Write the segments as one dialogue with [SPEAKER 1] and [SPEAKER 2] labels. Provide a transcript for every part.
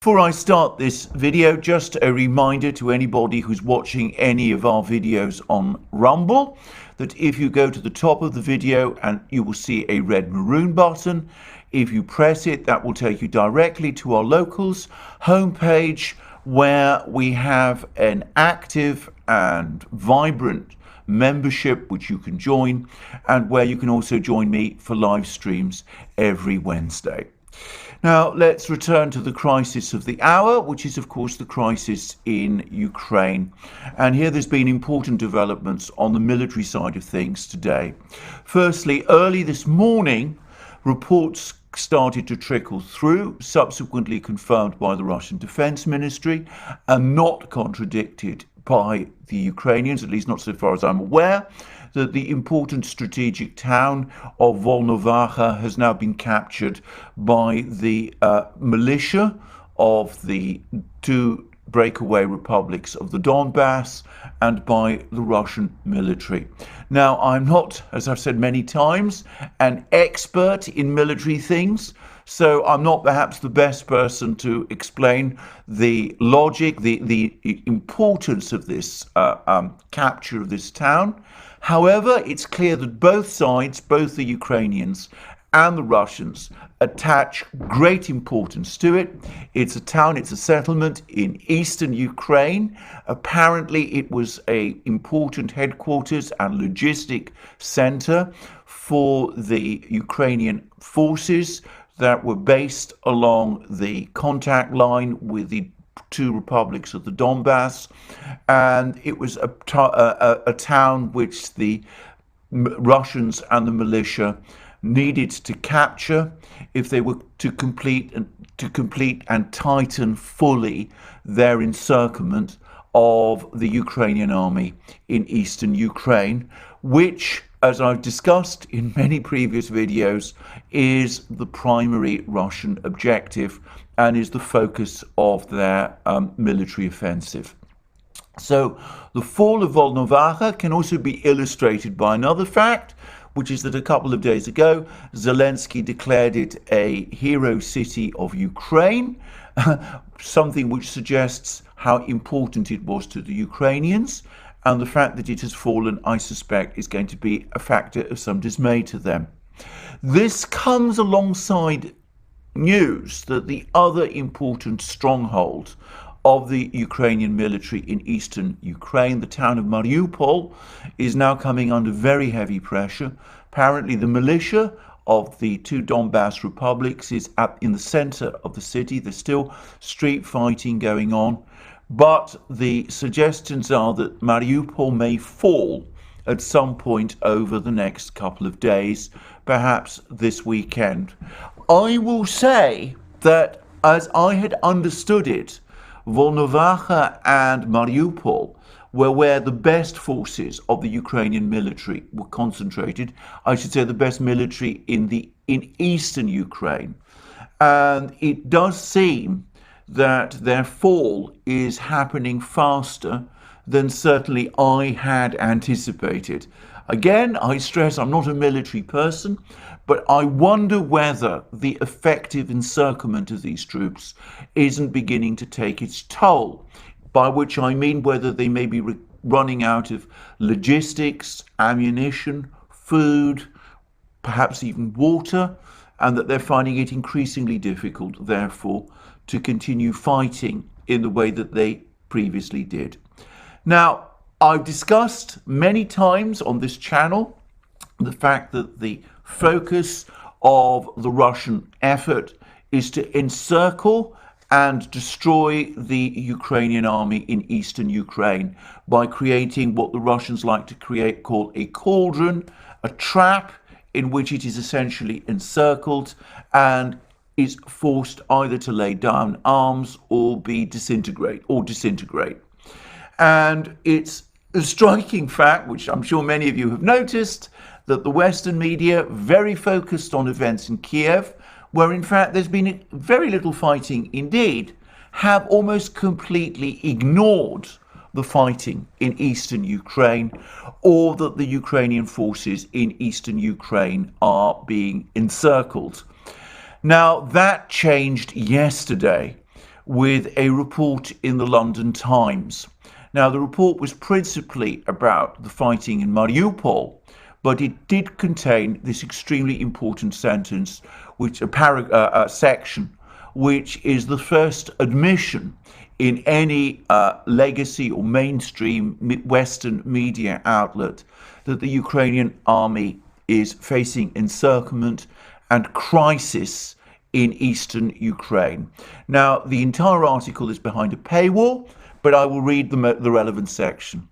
[SPEAKER 1] Before I start this video, just a reminder to anybody who's watching any of our videos on Rumble that if you go to the top of the video and you will see a red maroon button, if you press it, that will take you directly to our locals homepage where we have an active and vibrant membership which you can join, and where you can also join me for live streams every Wednesday. Now let's return to the crisis of the hour, which is of course the crisis in Ukraine. And here there's been important developments on the military side of things today. Firstly, early this morning, reports started to trickle through, subsequently confirmed by the Russian Defense Ministry and not contradicted by the Ukrainians, at least not so far as I'm aware, that the important strategic town of Volnovakha has now been captured by the militia of the two breakaway republics of the Donbass and by the Russian military. Now, I'm not, as I've said many times, an expert in military things, so I'm not perhaps the best person to explain the logic, the importance of this capture of this town. However, it's clear that both sides, both the Ukrainians and the Russians, attach great importance to it. It's a town, it's a settlement in eastern Ukraine. Apparently, it was an important headquarters and logistic center for the Ukrainian forces that were based along the contact line with the two republics of the Donbass, and it was a town which the Russians and the militia needed to capture if they were to complete and tighten fully their encirclement of the Ukrainian army in eastern Ukraine, which, as I've discussed in many previous videos, is the primary Russian objective and is the focus of their military offensive. So the fall of Volnovakha can also be illustrated by another fact, which is that a couple of days ago, Zelensky declared it a hero city of Ukraine, something which suggests how important it was to the Ukrainians. And the fact that it has fallen, I suspect, is going to be a factor of some dismay to them. This comes alongside news that the other important stronghold of the Ukrainian military in eastern Ukraine, the town of Mariupol, is now coming under very heavy pressure. Apparently, the militia of the two Donbass republics is in the center of the city. There's still street fighting going on. But the suggestions are that Mariupol may fall at some point over the next couple of days, perhaps this weekend. I will say that, as I had understood it, Volnovakha and Mariupol were where the best forces of the Ukrainian military were concentrated. I should say the best military in eastern Ukraine. And it does seem that their fall is happening faster than certainly I had anticipated. Again, I stress I'm not a military person, but I wonder whether the effective encirclement of these troops isn't beginning to take its toll, by which I mean whether they may be running out of logistics, ammunition, food, perhaps even water, and that they're finding it increasingly difficult, therefore, to continue fighting in the way that they previously did. Now, I've discussed many times on this channel the fact that the focus of the Russian effort is to encircle and destroy the Ukrainian army in eastern Ukraine by creating what the Russians like to call a cauldron, a trap in which it is essentially encircled and is forced either to lay down arms or disintegrate. And it's a striking fact, which I'm sure many of you have noticed, that the Western media, very focused on events in Kiev, where in fact there's been very little fighting indeed, have almost completely ignored the fighting in eastern Ukraine, or that the Ukrainian forces in eastern Ukraine are being encircled. Now, that changed yesterday with a report in the London Times. Now, the report was principally about the fighting in Mariupol, but it did contain this extremely important sentence, which a section, which is the first admission in any legacy or mainstream Western media outlet that the Ukrainian army is facing encirclement and crisis in eastern Ukraine. Now, the entire article is behind a paywall, but I will read the relevant section.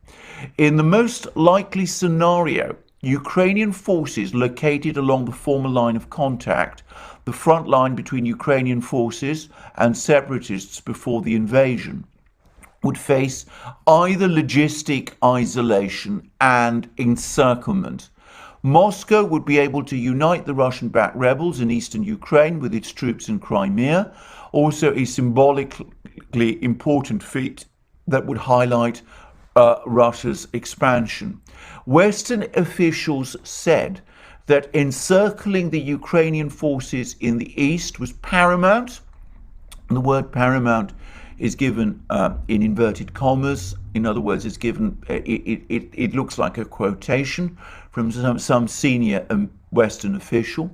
[SPEAKER 1] In the most likely scenario, Ukrainian forces located along the former line of contact, the front line between Ukrainian forces and separatists before the invasion, would face either logistic isolation and encirclement. Moscow would be able to unite the Russian-backed rebels in eastern Ukraine with its troops in Crimea, also a symbolically important feat that would highlight Russia's expansion. Western officials said that encircling the Ukrainian forces in the east was paramount. The word paramount is given in inverted commas. In other words, it's given. It looks like a quotation from some senior Western official.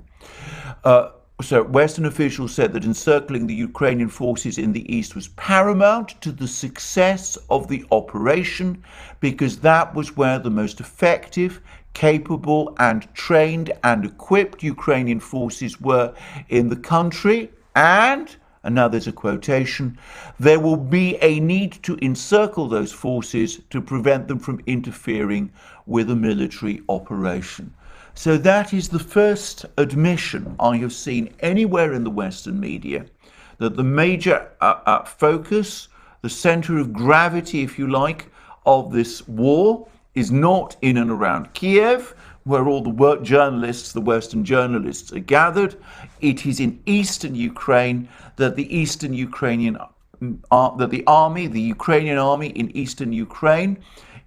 [SPEAKER 1] So Western officials said that encircling the Ukrainian forces in the east was paramount to the success of the operation, because that was where the most effective, capable and trained and equipped Ukrainian forces were in the country, and now there's a quotation, there will be a need to encircle those forces to prevent them from interfering with a military operation. So that is the first admission I have seen anywhere in the Western media, that the major focus, the center of gravity, if you like, of this war is not in and around Kiev, where all the journalists, the Western journalists, are gathered. It is in eastern Ukraine, that the Ukrainian army in eastern Ukraine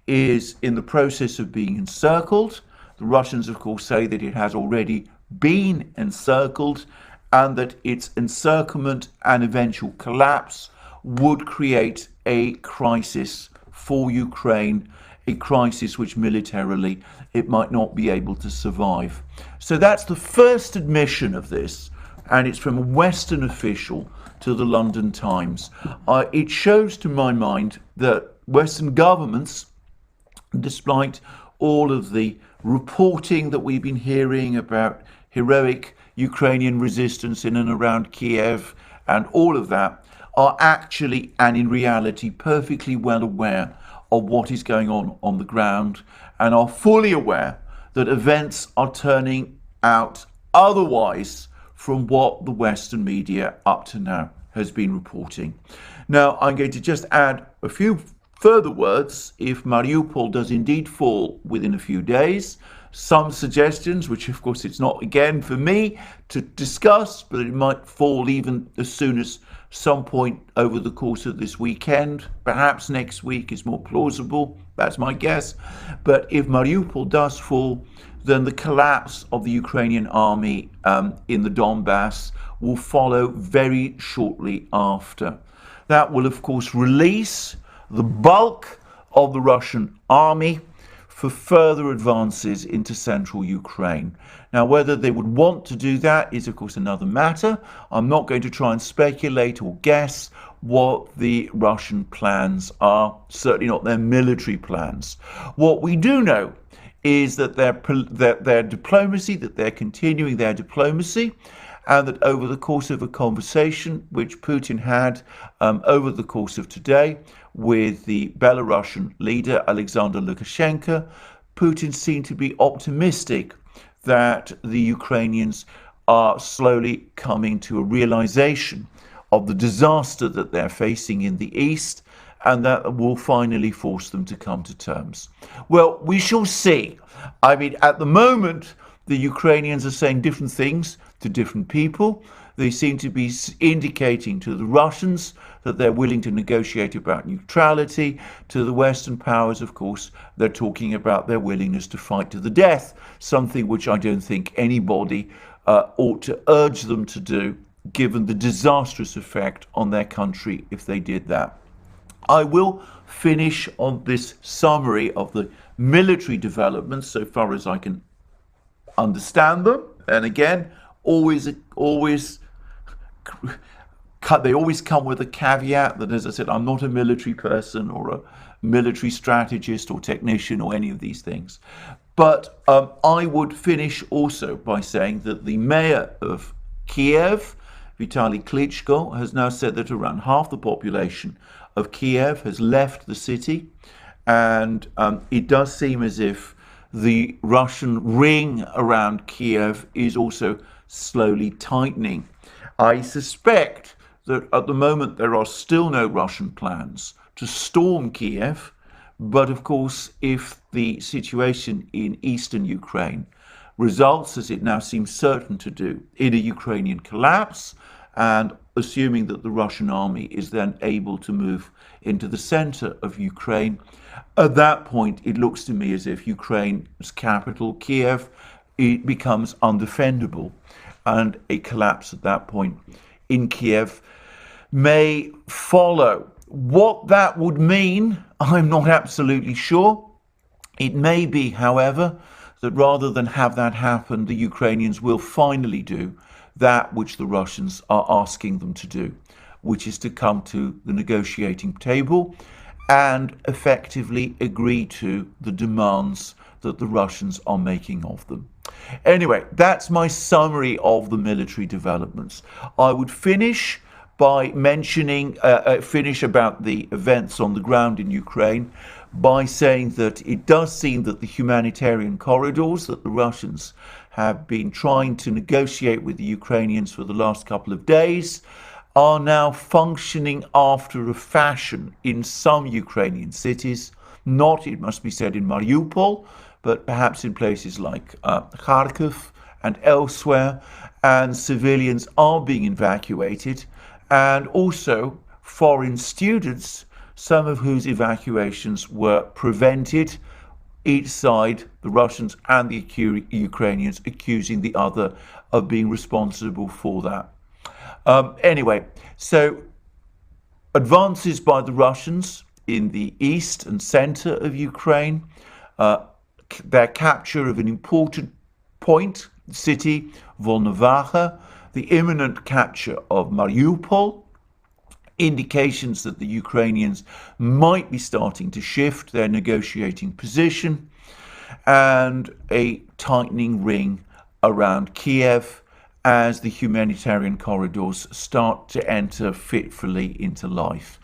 [SPEAKER 1] is in the process of being encircled. The Russians, of course, say that it has already been encircled, and that its encirclement and eventual collapse would create a crisis for Ukraine, a crisis which militarily it might not be able to survive. So that's the first admission of this, and it's from a Western official to the London Times. It shows, to my mind, that Western governments, despite all of the reporting that we've been hearing about heroic Ukrainian resistance in and around Kiev and all of that, are actually and in reality perfectly well aware of what is going on the ground, and are fully aware that events are turning out otherwise from what the Western media up to now has been reporting. Now, I'm going to just add a few further words. If Mariupol does indeed fall within a few days, some suggestions, which of course it's not again for me to discuss, but it might fall even as soon as some point over the course of this weekend. Perhaps next week is more plausible, that's my guess. But if Mariupol does fall, then the collapse of the Ukrainian army in the Donbass will follow very shortly after. That will, of course, release the bulk of the Russian army for further advances into central Ukraine. Now, whether they would want to do that is, of course, another matter. I'm not going to try and speculate or guess what the Russian plans are, certainly not their military plans. What we do know is that their diplomacy, that they're continuing their diplomacy, and that over the course of a conversation which Putin had over the course of today with the Belarusian leader Alexander Lukashenko, Putin seemed to be optimistic that the Ukrainians are slowly coming to a realization of the disaster that they're facing in the east, and that will finally force them to come to terms. Well, we shall see. I mean, at the moment, the Ukrainians are saying different things to different people. They seem to be indicating to the Russians that they're willing to negotiate about neutrality. To the Western powers, of course, they're talking about their willingness to fight to the death, something which I don't think anybody ought to urge them to do, given the disastrous effect on their country if they did that. I will finish on this summary of the military developments so far as I can understand them. And again, they always come with a caveat that, as I said, I'm not a military person or a military strategist or technician or any of these things. But I would finish also by saying that the mayor of Kiev, Vitaly Klitschko, has now said that around half the population of Kiev has left the city. And it does seem as if the Russian ring around Kiev is also slowly tightening. I suspect that at the moment there are still no Russian plans to storm Kiev, but of course, if the situation in eastern Ukraine results, as it now seems certain to do, in a Ukrainian collapse, and assuming that the Russian army is then able to move into the center of Ukraine, at that point it looks to me as if Ukraine's capital, Kiev, it becomes undefendable, and a collapse at that point in Kiev may follow. What that would mean, I'm not absolutely sure. It may be, however, that rather than have that happen, the Ukrainians will finally do that which the Russians are asking them to do, which is to come to the negotiating table and effectively agree to the demands that the Russians are making of them. Anyway, that's my summary of the military developments. I would finish by mentioning, finish about the events on the ground in Ukraine by saying that it does seem that the humanitarian corridors that the Russians have been trying to negotiate with the Ukrainians for the last couple of days are now functioning after a fashion in some Ukrainian cities, not, it must be said, in Mariupol, but perhaps in places like Kharkiv and elsewhere, and civilians are being evacuated, and also foreign students, some of whose evacuations were prevented, each side, the Russians and the Ukrainians, accusing the other of being responsible for that. Anyway, so advances by the Russians in the east and center of Ukraine, their capture of an important point, city, Volnovakha, the imminent capture of Mariupol, indications that the Ukrainians might be starting to shift their negotiating position, and a tightening ring around Kiev as the humanitarian corridors start to enter fitfully into life.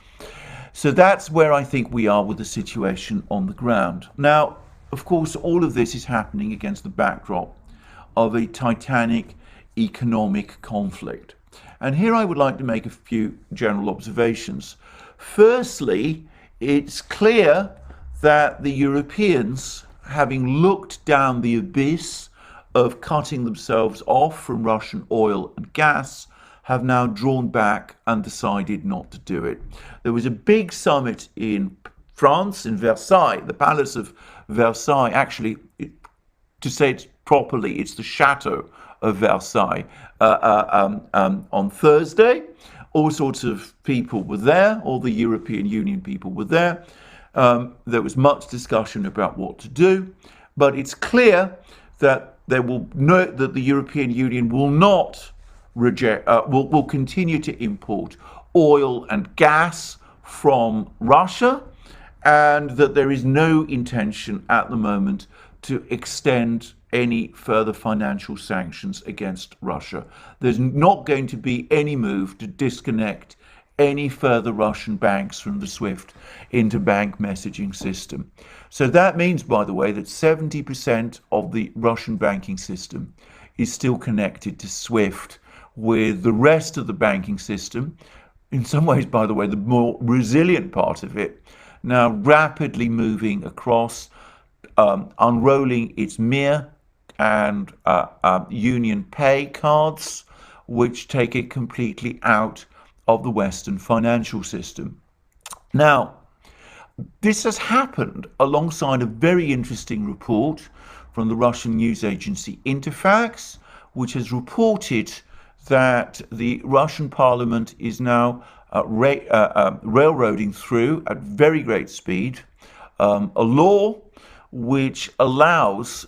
[SPEAKER 1] So that's where I think we are with the situation on the ground. Now, of course, all of this is happening against the backdrop of a titanic economic conflict. And here I would like to make a few general observations. Firstly, it's clear that the Europeans, having looked down the abyss of cutting themselves off from Russian oil and gas, have now drawn back and decided not to do it. There was a big summit in France, in Versailles, the Palace of Versailles. Actually, to say it properly, it's the Chateau of Versailles on Thursday. All sorts of people were there, all the European Union people were there. There was much discussion about what to do, but it's clear that that the European Union will not reject, will continue to import oil and gas from Russia, and that there is no intention at the moment to extend any further financial sanctions against Russia. There's not going to be any move to disconnect any further Russian banks from the SWIFT interbank messaging system. So that means, by the way, that 70% of the Russian banking system is still connected to SWIFT, with the rest of the banking system, in some ways, by the way, the more resilient part of it, now rapidly moving across, unrolling its Mir and Union Pay cards, which take it completely out of the Western financial system. Now, this has happened alongside a very interesting report from the Russian news agency Interfax, which has reported that the Russian parliament is now railroading through at very great speed a law which allows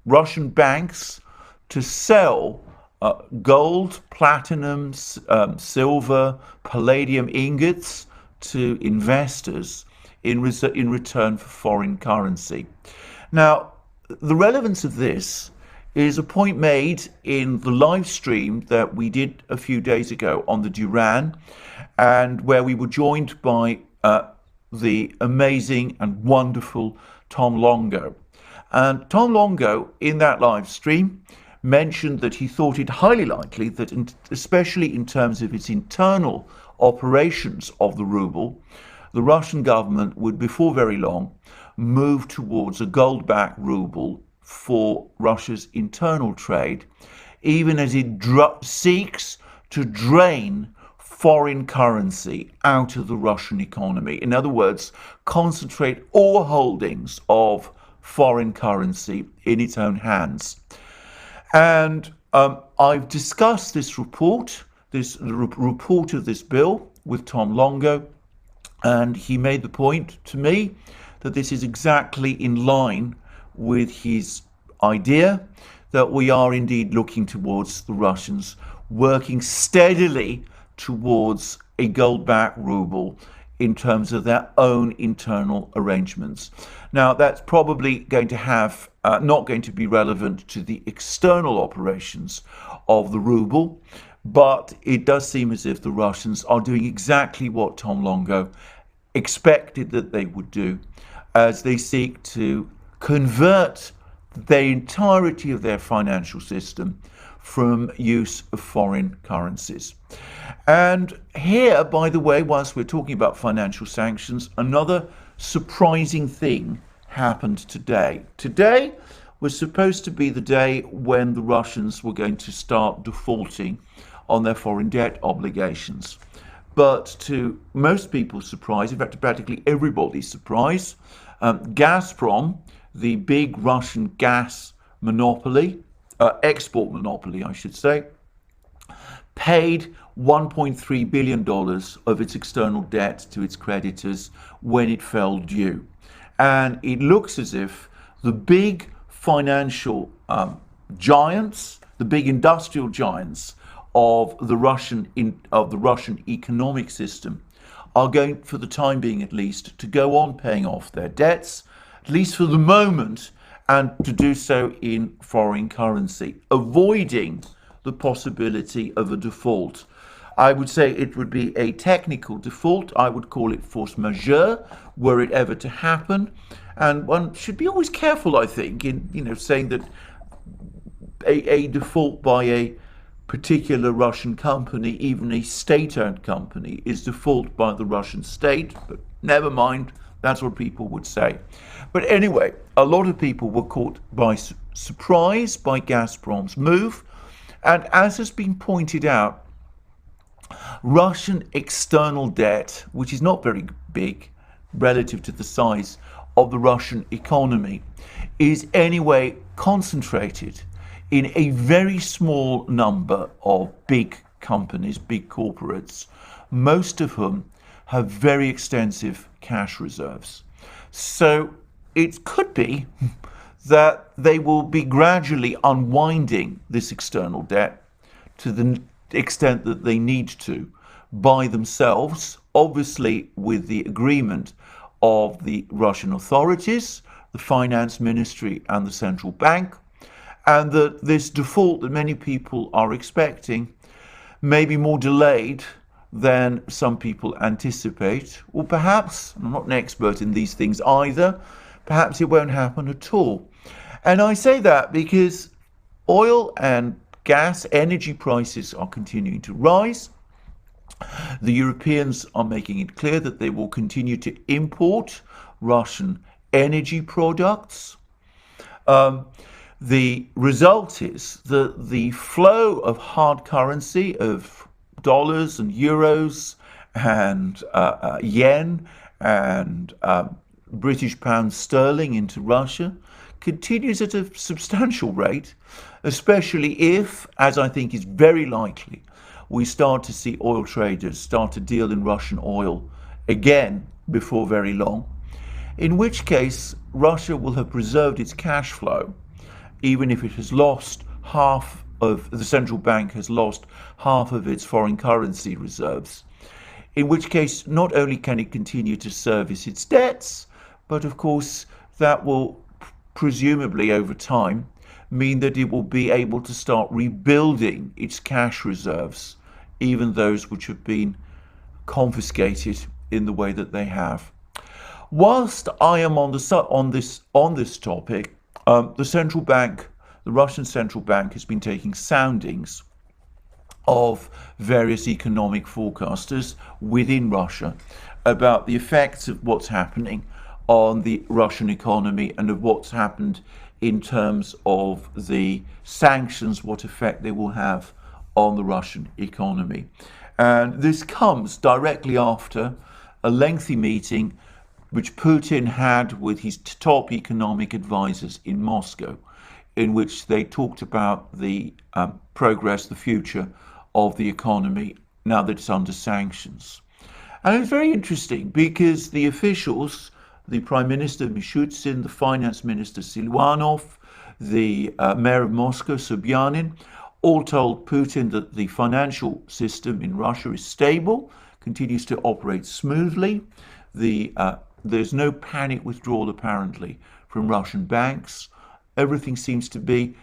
[SPEAKER 1] Russian banks to sell gold, platinum, silver, palladium ingots to investors in return for foreign currency. Now, the relevance of this is a point made in the live stream that we did a few days ago on the Duran, and where we were joined by the amazing and wonderful Tom Longo. And Tom Longo, in that live stream, mentioned that he thought it highly likely that, especially in terms of its internal operations of the ruble, the Russian government would, before very long, move towards a gold-backed ruble for Russia's internal trade, even as it seeks to drain foreign currency out of the Russian economy. In other words, concentrate all holdings of foreign currency in its own hands. And I've discussed this report, report of this bill with Tom Longo, and he made the point to me that this is exactly in line with his idea that we are indeed looking towards the Russians working steadily towards a gold-backed ruble in terms of their own internal arrangements. Now, that's probably going to have not going to be relevant to the external operations of the ruble, but it does seem as if the Russians are doing exactly what Tom Longo expected that they would do, as they seek to convert the entirety of their financial system from use of foreign currencies. And here, by the way, whilst we're talking about financial sanctions, another surprising thing happened today. Today was supposed to be the day when the Russians were going to start defaulting on their foreign debt obligations. But to most people's surprise, in fact, to practically everybody's surprise, Gazprom, the big Russian gas monopoly, export monopoly, I should say, paid $1.3 billion of its external debt to its creditors when it fell due. And it looks as if the big financial giants, the big industrial giants of the Russian economic system are going, for the time being at least, to go on paying off their debts, at least for the moment, and to do so in foreign currency, avoiding the possibility of a default. I would say it would be a technical default. I would call it force majeure, were it ever to happen. And one should be always careful, I think, in saying that a default by a particular Russian company, even a state-owned company, is default by the Russian state. But never mind, that's what people would say. But anyway, a lot of people were caught by surprise by Gazprom's move. And as has been pointed out, Russian external debt, which is not very big relative to the size of the Russian economy, is anyway concentrated in a very small number of big companies, big corporates, most of whom have very extensive cash reserves. So it could be that they will be gradually unwinding this external debt to the extent that they need to by themselves, obviously with the agreement of the Russian authorities, the finance ministry and the central bank, and that this default that many people are expecting may be more delayed than some people anticipate, or perhaps, I'm not an expert in these things either, perhaps it won't happen at all. And I say that because oil and gas, energy prices are continuing to rise. The Europeans are making it clear that they will continue to import Russian energy products. The result is that the flow of hard currency, of dollars and euros and yen and British pound sterling into Russia, continues at a substantial rate, especially if, as I think is very likely, we start to see oil traders start to deal in Russian oil again before very long, in which case Russia will have preserved its cash flow, even if it has lost half of, the central bank has lost half of its foreign currency reserves, in which case not only can it continue to service its debts, but of course that will presumably over time mean that it will be able to start rebuilding its cash reserves, even those which have been confiscated in the way that they have. Whilst I am on this topic, the central bank, the Russian central bank, has been taking soundings of various economic forecasters within Russia about the effects of what's happening on the Russian economy and of what's happened in terms of the sanctions, what effect they will have on the Russian economy. And this comes directly after a lengthy meeting which Putin had with his top economic advisors in Moscow, in which they talked about the progress, the future of the economy now that it's under sanctions. And it's very interesting because the officials, the Prime Minister Mishustin, the Finance Minister Silvanov, the Mayor of Moscow Sobyanin, all told Putin that the financial system in Russia is stable, continues to operate smoothly. There's no panic withdrawal apparently from Russian banks. Everything seems to be,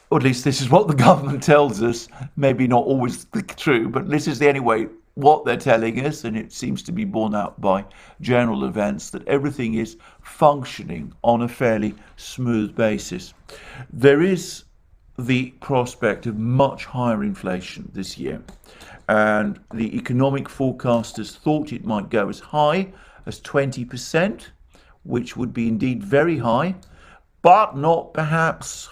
[SPEAKER 1] or at least this is what the government tells us, maybe not always true, but this is anyway what they're telling us, and it seems to be borne out by general events, that everything is functioning on a fairly smooth basis. There is the prospect of much higher inflation this year, and the economic forecasters thought it might go as high as 20%, which would be indeed very high, but not perhaps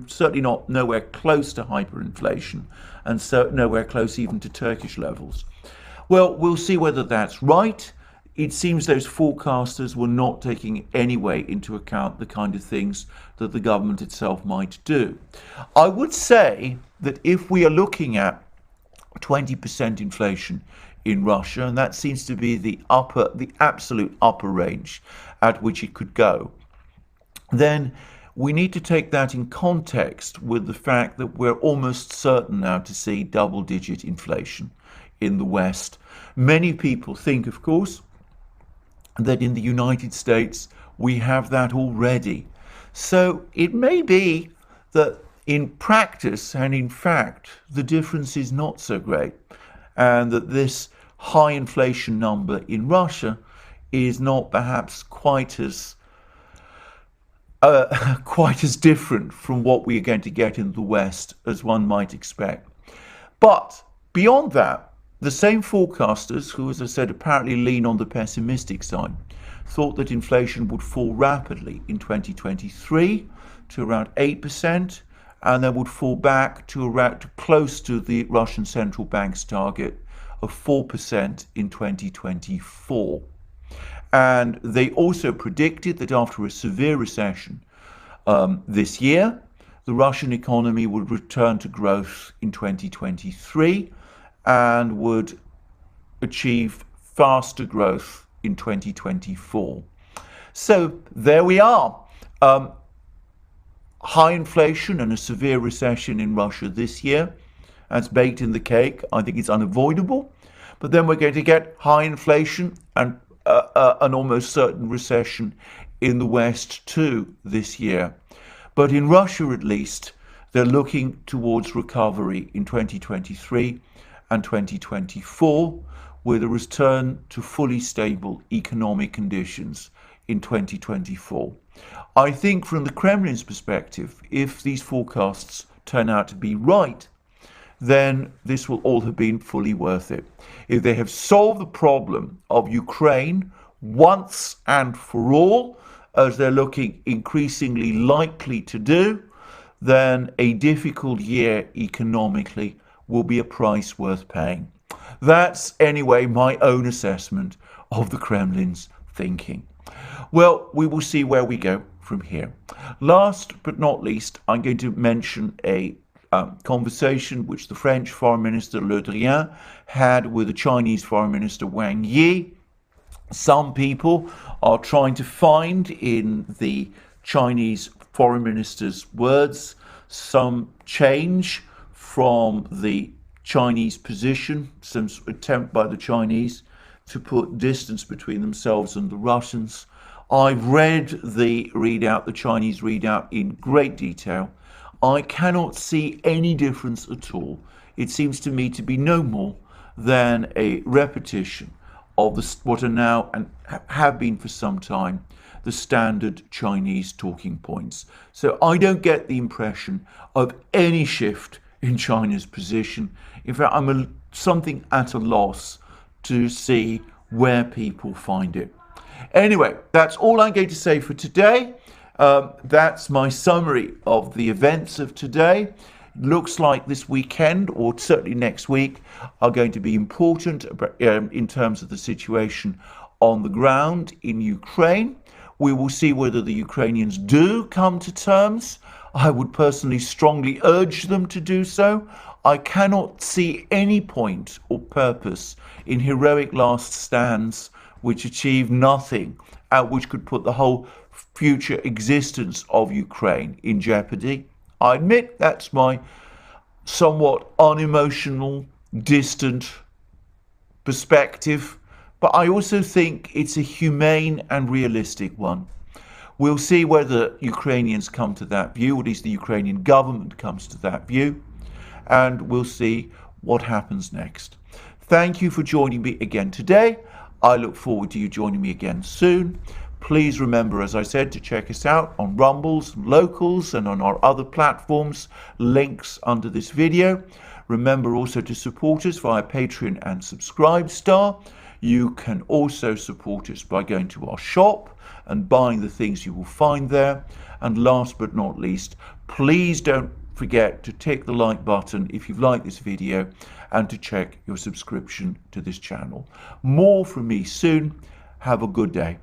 [SPEAKER 1] certainly not nowhere close to hyperinflation, and so nowhere close even to Turkish levels. Well, we'll see whether that's right. It seems those forecasters were not taking anyway into account the kind of things that the government itself might do. I would say that if we are looking at 20% inflation in Russia, and that seems to be the absolute upper range at which it could go, then we need to take that in context with the fact that we're almost certain now to see double-digit inflation in the West. Many people think, of course, that in the United States we have that already. So it may be that in practice and in fact the difference is not so great, and that this high inflation number in Russia is not perhaps quite as different from what we are going to get in the West as one might expect. But beyond that, the same forecasters who, as I said, apparently lean on the pessimistic side, thought that inflation would fall rapidly in 2023 to around 8%, and then would fall back to around close to the Russian central bank's target of 4% in 2024. And they also predicted that after a severe recession this year, the Russian economy would return to growth in 2023 and would achieve faster growth in 2024. So there we are. High inflation and a severe recession in Russia this year. That's baked in the cake. I think it's unavoidable. But then we're going to get high inflation and an almost certain recession in the West too this year. But in Russia, at least, they're looking towards recovery in 2023 and 2024, with a return to fully stable economic conditions in 2024. I think from the Kremlin's perspective, if these forecasts turn out to be right, then this will all have been fully worth it. If they have solved the problem of Ukraine once and for all, as they're looking increasingly likely to do, then a difficult year economically will be a price worth paying. That's anyway my own assessment of the Kremlin's thinking. Well, we will see where we go from here. Last but not least, I'm going to mention a conversation which the French Foreign Minister Le Drian had with the Chinese Foreign Minister Wang Yi. Some people are trying to find in the Chinese Foreign Minister's words some change from the Chinese position, some attempt by the Chinese to put distance between themselves and the Russians. I've read the readout, the Chinese readout, in great detail. I cannot see any difference at all. It seems to me to be no more than a repetition of what are now, and have been for some time, the standard Chinese talking points. So I don't get the impression of any shift in China's position. In fact, I'm something at a loss to see where people find it. Anyway, that's all I'm going to say for today. That's my summary of the events of today. Looks like this weekend, or certainly next week, are going to be important in terms of the situation on the ground in Ukraine. We will see whether the Ukrainians do come to terms. I would personally strongly urge them to do so. I cannot see any point or purpose in heroic last stands which achieve nothing, which could put the whole future existence of Ukraine in jeopardy. I admit that's my somewhat unemotional, distant perspective, but I also think it's a humane and realistic one. We'll see whether Ukrainians come to that view, or at least the Ukrainian government comes to that view, and we'll see what happens next. Thank you for joining me again today. I look forward to you joining me again soon. Please remember, as I said, to check us out on Rumbles, Locals, and on our other platforms, links under this video. Remember also to support us via Patreon and Subscribestar. You can also support us by going to our shop and buying the things you will find there. And last but not least, please don't forget to tick the like button if you've liked this video, and to check your subscription to this channel. More from me soon. Have a good day.